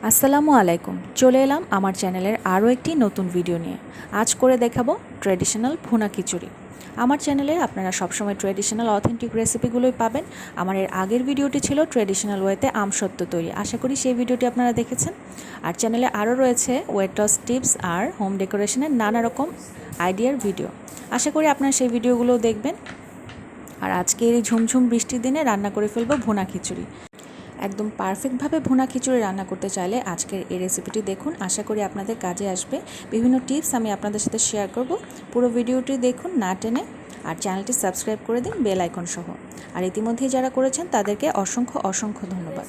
আসসালামু আলাইকুম। চলে এলাম আমার চ্যানেলের আরও একটি নতুন ভিডিও নিয়ে। আজ করে দেখাবো ট্র্যাডিশনাল ভুনা খিচুড়ি। আমার চ্যানেলে আপনারা সবসময় ট্র্যাডিশনাল অথেন্টিক রেসিপিগুলোই পাবেন। আমার এর আগের ভিডিওটি ছিল ট্র্যাডিশনাল ওয়েতে আমসত্ত্ব তৈরি। আশা করি সেই ভিডিওটি আপনারা দেখেছেন। আর চ্যানেলে আরও রয়েছে ওয়েট লস টিপস আর হোম ডেকোরেশনের নানা রকম আইডিয়ার ভিডিও। আশা করি আপনারা সেই ভিডিওগুলোও দেখবেন। আর আজকে এই ঝুমঝুম বৃষ্টির দিনে রান্না করে ফেলবো ভুনা খিচুড়ি। একদম পারফেক্টভাবে ভুনা খিচুড়ি রান্না করতে চাইলে আজকের এই রেসিপিটি দেখুন। আশা করি আপনাদের কাজে আসবে। বিভিন্ন টিপস আমি আপনাদের সাথে শেয়ার করব। পুরো ভিডিওটি দেখুন না টেনে, আর চ্যানেলটি সাবস্ক্রাইব করে দিন বেল আইকন সহ। আর ইতিমধ্যেই যারা করেছেন তাদেরকে অসংখ্য অসংখ্য ধন্যবাদ।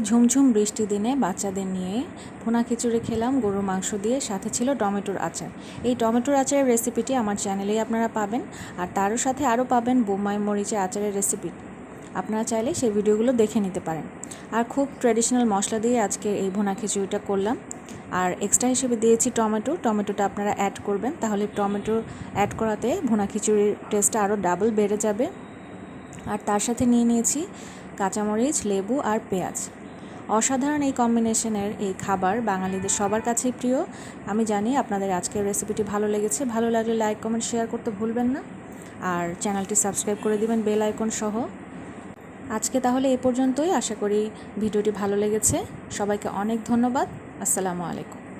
ঝুমঝুম বৃষ্টি দিনে বাচ্চাদের নিয়ে ভুনা খিচুড়ি খেলাম গরুর মাংস দিয়ে, সাথে ছিল টমেটোর আচার। এই টমেটোর আচারের রেসিপিটি আমার চ্যানেলেই আপনারা পাবেন, আর তারও সাথে আরও পাবেন বোম্বাই মরিচের আচারের রেসিপি। আপনারা চাইলে সেই ভিডিওগুলো দেখে নিতে পারেন। আর খুব ট্র্যাডিশনাল মশলা দিয়ে আজকে এই ভুনা খিচুড়িটা করলাম। আর এক্সট্রা হিসেবে দিয়েছি টমেটোটা আপনারা অ্যাড করবেন, তাহলে টমেটো অ্যাড করাতে ভুনা খিচুড়ির টেস্টটা আরও ডাবল বেড়ে যাবে। আর তার সাথে নিয়ে নিয়েছি কাঁচামরিচ, লেবু আর পেঁয়াজ। অসাধারণ এই কম্বিনেশনের এই খাবার বাঙালিদের সবার কাছেই প্রিয়। আমি জানি আপনাদের আজকের রেসিপিটি ভালো লেগেছে। ভালো লাগলে লাইক, কমেন্ট, শেয়ার করতে ভুলবেন না। আর চ্যানেলটি সাবস্ক্রাইব করে দিবেন বেল আইকন সহ। আজকে তাহলে এ পর্যন্তই। আশা করি ভিডিওটি ভালো লেগেছে। সবাইকে অনেক ধন্যবাদ। আসসালামু আলাইকুম।